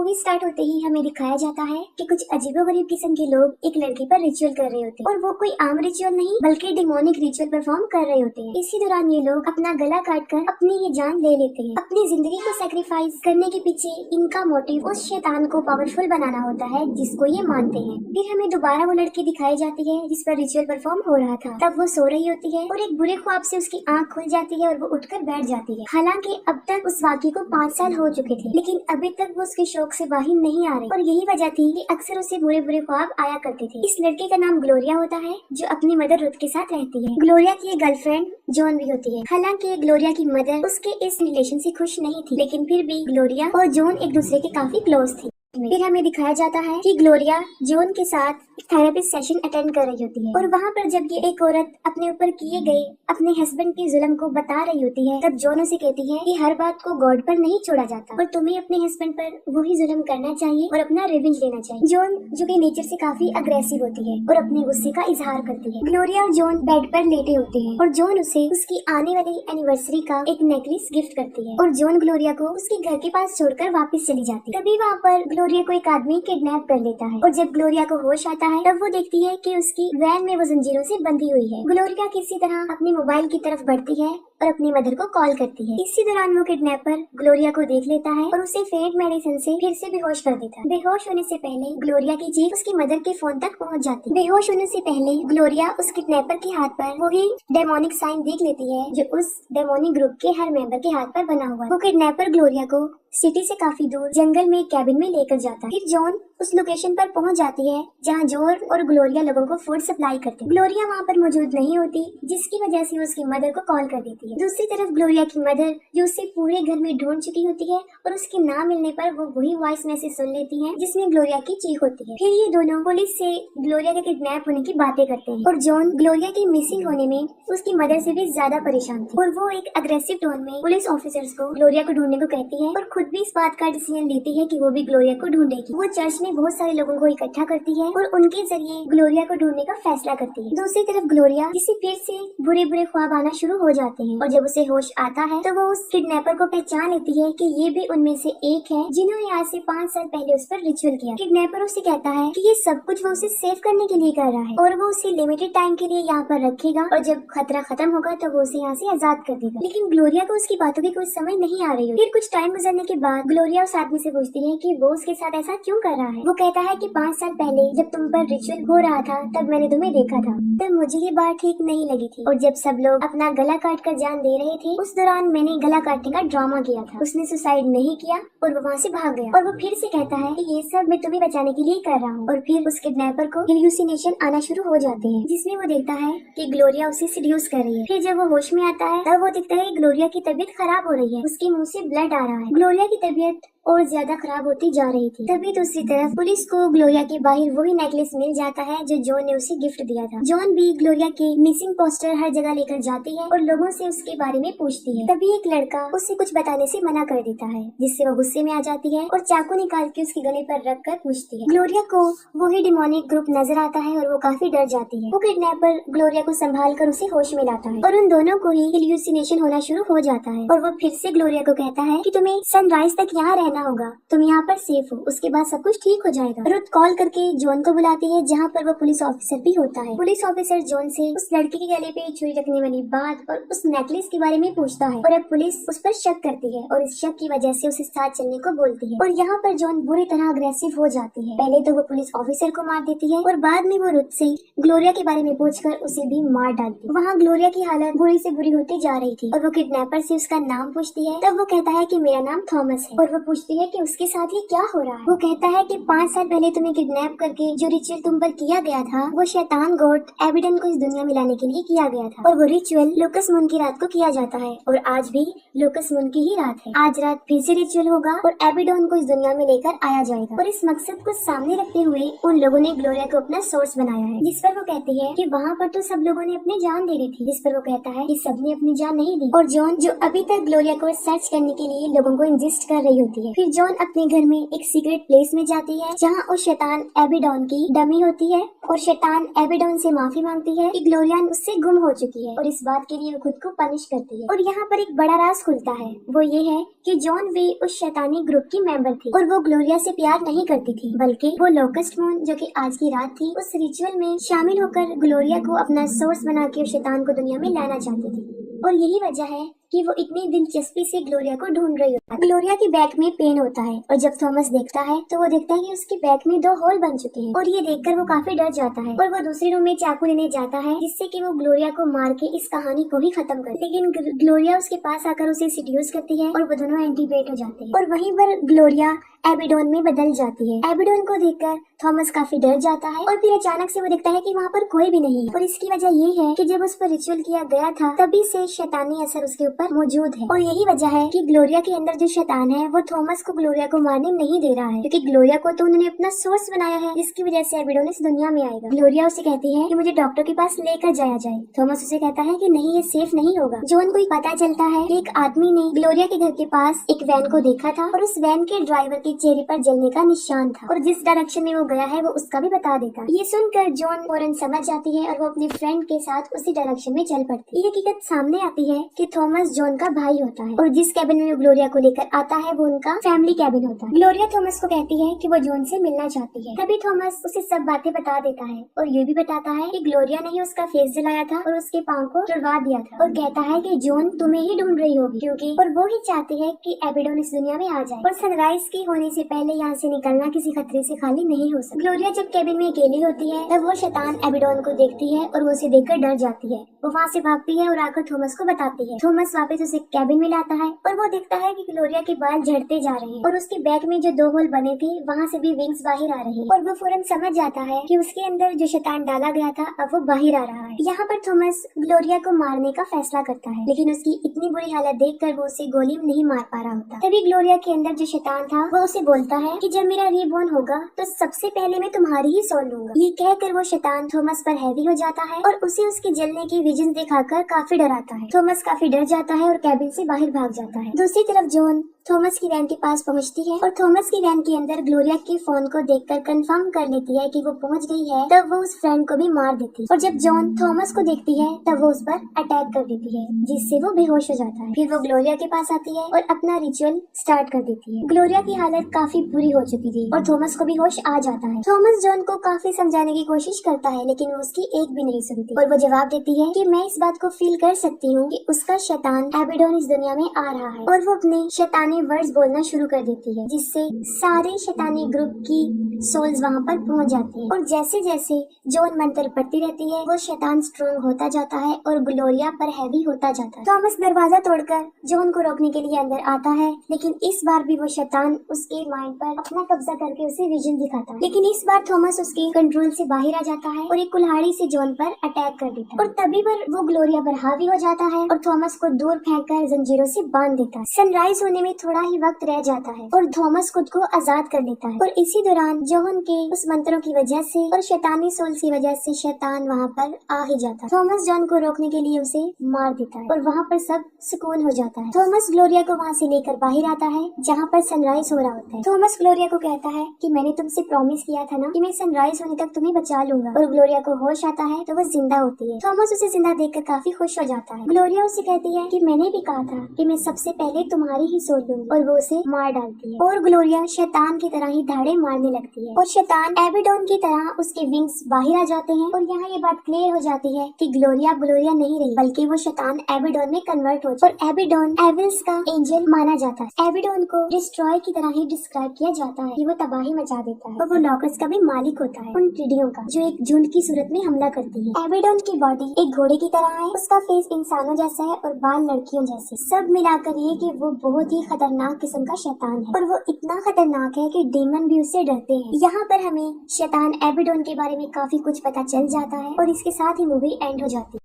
Movie start होते ही हमें दिखाया जाता है कि कुछ अजीबोगरीब किस्म के लोग एक लड़की पर रिचुअल कर रहे होते हैं और वो कोई आम रिचुअल नहीं बल्कि डिमोनिक रिचुअल परफॉर्म कर रहे होते हैं। इसी दौरान ये लोग अपना गला काट कर अपनी ये जान ले लेते हैं। अपनी जिंदगी को सेक्रीफाइस करने के पीछे इनका मोटिव उस शैतान को पावरफुल बनाना होता है जिसको ये मानते हैं। फिर हमें दोबारा वो लड़की दिखाई जाती है जिस पर रिचुअल परफॉर्म हो रहा था। तब वो सो रही होती है और एक बुरे ख्वाब से उसकी आंख खुल जाती है और वो उठकर बैठ जाती है। हालांकि अब तक उस वाक़ये को 5 साल हो चुके थे, लेकिन अभी तक वो उसके शौक से बाहर नहीं आ रही और यही वजह थी कि अक्सर उसे बुरे बुरे ख्वाब आया करते थे। इस लड़के का नाम ग्लोरिया होता है जो अपनी मदर रुथ के साथ रहती है। ग्लोरिया की गर्लफ्रेंड जॉन भी होती है। हालांकि ग्लोरिया की मदर उसके इस रिलेशन से खुश नहीं थी, लेकिन फिर भी ग्लोरिया और जॉन एक दूसरे के काफी क्लोज थी। फिर हमें दिखाया जाता है कि ग्लोरिया जॉन के साथ थेरेपी सेशन अटेंड कर रही होती है और वहाँ पर जब ये एक औरत अपने ऊपर किए गए अपने हस्बैंड के जुल्म को बता रही होती है, तब जॉन उसे कहती है कि हर बात को गॉड पर नहीं छोड़ा जाता और तुम्हें अपने हस्बैंड पर वही जुल्म करना चाहिए और अपना रिवेंज लेना चाहिए। जॉन जो कि नेचर से काफी अग्रेसिव होती है और अपने गुस्से का इजहार करती है। ग्लोरिया और जॉन बेड पर लेटे होते हैं और जॉन उसे उसकी आने वाली एनिवर्सरी का एक नेकलेस गिफ्ट करती है और जॉन ग्लोरिया को उसके घर के पास छोड़कर वापस चली जाती है। तभी वहाँ पर ग्लोरिया को एक आदमी किडनैप कर लेता है और जब ग्लोरिया को होश आता है तब वो देखती है कि उसकी वैन में वो जंजीरों से बंधी हुई है। ग्लोरिया किसी तरह अपने मोबाइल की तरफ बढ़ती है और अपनी मदर को कॉल करती है। इसी दौरान वो किडनैपर ग्लोरिया को देख लेता है और उसे फेंट मेडिसिन से फिर से बेहोश कर देता है। बेहोश होने से पहले ग्लोरिया की चीख उसकी मदर के फोन तक पहुंच जाती है। बेहोश होने से पहले ग्लोरिया उस किडनैपर के हाथ पर वही डेमोनिक साइन देख लेती है जो उस डेमोनिक ग्रुप के हर मेंबर के हाथ पर बना हुआ है। वो किडनैपर ग्लोरिया को सिटी से काफी दूर जंगल में एक कैबिन में लेकर जाता है। फिर जॉन उस लोकेशन पर पहुंच जाती है जहां जॉन और ग्लोरिया लोगों को फूड सप्लाई करते हैं। ग्लोरिया वहां पर मौजूद नहीं होती जिसकी वजह से उसकी मदर को कॉल कर देती है। दूसरी तरफ ग्लोरिया की मदर जो उसे पूरे घर में ढूंढ चुकी होती है और उसके ना मिलने पर वो वही वॉइस मैसेज सुन लेती है जिसमें ग्लोरिया की चीख होती है। फिर ये दोनों पुलिस से ग्लोरिया के किडनैप होने की बातें करते हैं और जॉन ग्लोरिया के मिसिंग होने में उसकी मदर से भी ज्यादा परेशान थी और वो एक अग्रेसिव टोन में पुलिस ऑफिसर्स को ग्लोरिया को ढूंढने को कहती है और खुद भी इस बात का डिसीजन लेती है कि वो भी ग्लोरिया को ढूंढेगी। वो चर्च में बहुत सारे लोगों को इकट्ठा करती है और उनके जरिए ग्लोरिया को ढूंढने का फैसला करती है। दूसरी तरफ ग्लोरिया जिसे फिर से बुरे बुरे ख्वाब आना शुरू हो जाते हैं और जब उसे होश आता है तो वो उस किडनैपर को पहचान लेती है कि ये भी उनमें से एक है जिन्होंने आज से 5 साल पहले उस पर रिचुअल किया। किडनैपर उसे कहता है कि ये सब कुछ वो उसे सेव करने के लिए कर रहा है और वो उसे लिमिटेड टाइम के लिए यहाँ पर रखेगा और जब खतरा खत्म होगा तो वो उसे यहाँ से आजाद कर देगा। लेकिन ग्लोरिया को उसकी बातों की कुछ समझ नहीं आ रही है। फिर कुछ टाइम गुजरने के बाद ग्लोरिया उस आदमी से पूछती है कि वो उसके साथ ऐसा क्यों कर रहा है। वो कहता है कि 5 साल पहले जब तुम पर रिचुअल हो रहा था तब मैंने तुम्हें देखा था, तब मुझे ये बात ठीक नहीं लगी थी और जब सब लोग अपना गला काट कर जान दे रहे थे उस दौरान मैंने गला काटने का ड्रामा किया था। उसने सुसाइड नहीं किया और वो वहाँ से भाग गया। और वो फिर से कहता है कि ये सब मैं तुम्हें बचाने के लिए कर रहा हूँ। और फिर उस किडनैपर को हेलुसिनेशन आना शुरू हो जाते हैं जिसमें वो देखता है कि ग्लोरिया उसे सीड्यूस कर रही है। फिर जब वो होश में आता है तब वो देखता है कि ग्लोरिया की तबीयत खराब हो रही है, उसके मुंह से ब्लड आ रहा है। ग्लोरिया की तबीयत और ज्यादा खराब होती जा रही थी। तभी दूसरी तरफ पुलिस को ग्लोरिया के बाहर वही नेकलेस मिल जाता है जो जॉन ने उसे गिफ्ट दिया था। जॉन भी ग्लोरिया के मिसिंग पोस्टर हर जगह लेकर जाती है और लोगों से उसके बारे में पूछती है। तभी एक लड़का उसे कुछ बताने से मना कर देता है जिससे वो गुस्से में आ जाती है और चाकू निकाल के उसके गले पर रख कर पूछती है। ग्लोरिया को वही डिमोनिक ग्रुप नजर आता है और वो काफी डर जाती है। वो किडनैपर ग्लोरिया को संभाल कर उसे होश में लाता है और उन दोनों को ही हेलुसिनेशन होना शुरू हो जाता है और वो फिर से ग्लोरिया को कहता है कि तुम्हें सनराइज तक यहाँ रहना होगा, तुम यहाँ पर सेफ हो, उसके बाद सब कुछ ठीक हो जाएगा। रुथ कॉल करके जॉन को बुलाती है जहाँ पर वो पुलिस ऑफिसर भी होता है। पुलिस ऑफिसर जॉन से उस लड़के के गले पे छुरी रखने वाली बात और उस नेकलेस के बारे में पूछता है और अब पुलिस उस पर शक करती है और इस शक की वजह से उसे साथ चलने को बोलती है और यहाँ पर जॉन बुरी तरह अग्रेसिव हो जाती है। पहले तो वो पुलिस ऑफिसर को मार देती है और बाद में वो रुथ से ग्लोरिया के बारे में पूछकर उसे भी मार डालती है। वहाँ ग्लोरिया की हालत बुरी से बुरी होती जा रही थी और वो किडनैपर से उसका नाम पूछती है। तब वो कहता है कि मेरा नाम थॉमस है और वो पूछती है कि उसके साथ ये क्या हो रहा है। वो कहता है कि 5 साल पहले तुम्हें किडनैप करके जो रिचुअल तुम पर किया गया था वो शैतान गॉड एबिडन को इस दुनिया में लाने के लिए किया गया था और वो रिचुअल लोकस मून की रात को किया जाता है और आज भी लोकस मून की ही रात है। आज रात फिर से रिचुअल होगा और एबिडन को इस दुनिया में लेकर आया जाएगा और इस मकसद को सामने रखते हुए उन लोगों ने ग्लोरिया को अपना सोर्स बनाया है। जिस पर वो कहती है कि वहाँ पर तो सब लोगों ने अपनी जान दे दी थी, जिस पर वो कहता है कि सबने अपनी जान नहीं दी। और जॉन जो अभी तक ग्लोरिया को सर्च करने के लिए लोगों को इंजिस्ट कर रही होती है है। फिर जॉन अपने घर में एक सीक्रेट प्लेस में जाती है जहाँ उस शैतान एबिडोन की डमी होती है और शैतान एबिडोन से माफी मांगती है कि ग्लोरिया उससे गुम हो चुकी है और इस बात के लिए वो खुद को पनिश करती है। और यहाँ पर एक बड़ा राज खुलता है, वो ये है कि जॉन वे उस शैतानी ग्रुप की मेंबर थी और वो ग्लोरिया से प्यार नहीं करती थी, बल्कि वो लोकस्ट मून जो कि आज की रात थी उस रिचुअल में शामिल होकर ग्लोरिया को अपना सोर्स बना के उस शैतान को दुनिया में लाना चाहती थी। और यही वजह है कि वो इतनी दिलचस्पी से ग्लोरिया को ढूंढ रही होती है। ग्लोरिया के बैक में पेन होता है और जब थॉमस देखता है तो वो देखता है कि उसके बैक में 2 होल बन चुके हैं और ये देखकर वो काफी डर जाता है और वो दूसरे रूम में चाकू लेने जाता है जिससे कि वो ग्लोरिया को मार के इस कहानी को ही खत्म कर। लेकिन ग्लोरिया उसके पास आकर उसे सिड्यूस करती है और वो दोनों एंटीबेट हो जाते हैं और वहीं पर ग्लोरिया एबिडोन में बदल जाती है। एबिडोन को देखकर थॉमस काफी डर जाता है और फिर अचानक से वो देखता है कि वहाँ पर कोई भी नहीं है और इसकी वजह ये है कि जब उस पर रिचुअल किया गया था तभी से शैतानी असर उसके ऊपर मौजूद है और यही वजह है कि ग्लोरिया के अंदर जो शैतान है वो थॉमस को ग्लोरिया को मारने नहीं दे रहा है क्योंकि ग्लोरिया को तो उन्होंने अपना सोर्स बनाया है जिसकी वजह से एबिडोन इस दुनिया में आएगा। ग्लोरिया उसे कहती है कि मुझे डॉक्टर के पास लेकर जाया जाए। थॉमस उसे कहता है कि नहीं, ये सेफ नहीं होगा। जॉन को पता चलता है कि एक आदमी ने ग्लोरिया के घर के पास एक वैन को देखा था और उस वैन के ड्राइवर के चेहरे पर जलने का निशान था और जिस डायरेक्शन में वो गया है वो उसका भी बता देता। ये सुनकर जॉन फौरन समझ जाती है और वो अपने फ्रेंड के साथ उसी डायरेक्शन में चल पड़ती है। ये हकीकत सामने आती है कि थॉमस जॉन का भाई होता है और जिस कैबिन में वो ग्लोरिया को लेकर आता है वो उनका फैमिली कैबिन होता है। ग्लोरिया थॉमस को कहती है कि वो जॉन से मिलना चाहती है। तभी थॉमस उसे सब बातें बता देता है और ये भी बताता है कि ग्लोरिया ने ही उसका फेस जलाया था और उसके पाँव को तुड़वा दिया था और कहता है कि जॉन तुम्हें ही ढूंढ रही होगी क्योंकि और वो ही चाहती है कि एबिडोन इस दुनिया में आ जाए और सनराइज की होने से पहले यहाँ से निकलना किसी खतरे से खाली नहीं हो सकता। ग्लोरिया जब कैबिन में अकेली होती है तब वो शैतान एबिडोन को देखती है और वो उसे देखकर डर जाती है। वो वहाँ से भागती है और आकर थॉमस को बताती है। थॉमस वापस उसे कैबिन में लाता है और वो देखता है कि ग्लोरिया के बाल झड़ते जा रहे हैं और उसके बैक में जो 2 होल बने थे वहाँ से भी विंग्स बाहर आ रही है और वो फौरन समझ जाता है कि उसके अंदर जो शैतान डाला गया था अब वो बाहर आ रहा है। यहाँ पर थॉमस ग्लोरिया को मारने का फैसला करता है लेकिन उसकी इतनी बुरी हालत देखकर वो उसे गोली नहीं मार पा रहा होता। तभी ग्लोरिया के अंदर जो शैतान था वो उसे बोलता है कि जब मेरा रीबॉर्न होगा तो सबसे पहले मैं तुम्हारी ही सोल लूंगा। ये कहकर वो शैतान थॉमस पर हैवी हो जाता है और उसे उसके जलने की विजन दिखाकर काफी डराता है। थॉमस काफी डर जाता है और कैबिन से बाहर भाग जाता है। दूसरी तरफ जॉन थॉमस की वैन के पास पहुंचती है और थॉमस की वैन के अंदर ग्लोरिया के फोन को देखकर कंफर्म कर लेती है कि वो पहुंच गई है। तब वो उस फ्रेंड को भी मार देती है और जब जॉन थॉमस को देखती है तब वो उस पर अटैक कर देती है जिससे वो बेहोश हो जाता है। फिर वो ग्लोरिया के पास आती है और अपना रिचुअल स्टार्ट कर देती है। ग्लोरिया की हालत काफी बुरी हो चुकी थी और थॉमस को भी होश आ जाता है। थॉमस जॉन को काफी समझाने की कोशिश करता है लेकिन वो उसकी एक भी नहीं सुनती और वो जवाब देती है कि मैं इस बात को फील कर सकती हूँ कि उसका शैतान एबिडोन इस दुनिया में आ रहा है और वो अपने शैतानी वर्ड्स बोलना शुरू कर देती है जिससे सारे शैतानी ग्रुप की सोल्स वहाँ पर पहुँच जाती है और जैसे जैसे जॉन मंत्र पढ़ती रहती है वो शैतान स्ट्रॉन्ग होता जाता है और ग्लोरिया पर हैवी होता जाता है। थॉमस दरवाजा तोड़कर जॉन को रोकने के लिए अंदर आता है लेकिन इस बार भी वो शैतान उसके माइंड पर अपना कब्जा करके उसे विजन दिखाता है लेकिन इस बार थॉमस उसके कंट्रोल से बाहर आ जाता है और एक कुल्हाड़ी से जॉन पर अटैक कर देता है और तभी पर वो ग्लोरिया पर हावी हो जाता है और थॉमस को दूर फेंककर जंजीरों से बांध देता है। सनराइज होने में थोड़ा ही वक्त रह जाता है और थॉमस खुद को आजाद कर लेता है और इसी दौरान जॉन के उस मंत्रों की वजह से और शैतानी सोल की वजह से शैतान वहाँ पर आ ही जाता है। थॉमस जॉन को रोकने के लिए उसे मार देता है और वहाँ पर सब सुकून हो जाता है। थॉमस ग्लोरिया को वहाँ से लेकर बाहर आता है जहाँ पर सनराइज हो रहा होता है। थॉमस ग्लोरिया को कहता है कि मैंने तुमसे प्रॉमिस किया था ना कि मैं सनराइज होने तक तुम्हें बचा लूंगा और ग्लोरिया को होश आता है तो वो जिंदा होती है। थॉमस उसे जिंदा देखकर काफी खुश हो जाता है। ग्लोरिया उसे कहती है कि मैंने भी कहा था कि मैं सबसे पहले तुम्हारी ही सोल लूंगी और वो उसे मार डालती है और ग्लोरिया शैतान की तरह ही धाड़े मारने लगती है और शैतान एबिडोन की तरह उसके विंग्स बाहर आ जाते हैं और यहाँ ये बात क्लियर हो जाती है कि ग्लोरिया नहीं रही बल्कि वो शैतान एबिडोन में कन्वर्ट हो और एबिडोन एविल्स का एंजल माना जाता है। एबिडोन को डिस्ट्रॉय की तरह ही डिस्क्राइब किया जाता है कि वो तबाही मचा देता है और वो लॉकर्स का भी मालिक होता है उन टिड्डियों का जो एक झुंड की सूरत में हमला करती है। एबिडोन की बॉडी एक घोड़े की तरह है, उसका फेस इंसानों जैसा है और बाल लड़कियों जैसे। सब मिलाकर ये कि वो बहुत ही खतरनाक किस्म का शैतान है और वो इतना खतरनाक है कि डीमन भी उससे डरते हैं। यहाँ पर हमें शैतान एबिडोन के बारे में काफी कुछ पता चल जाता है और इसके साथ ही मूवी एंड हो जाती है।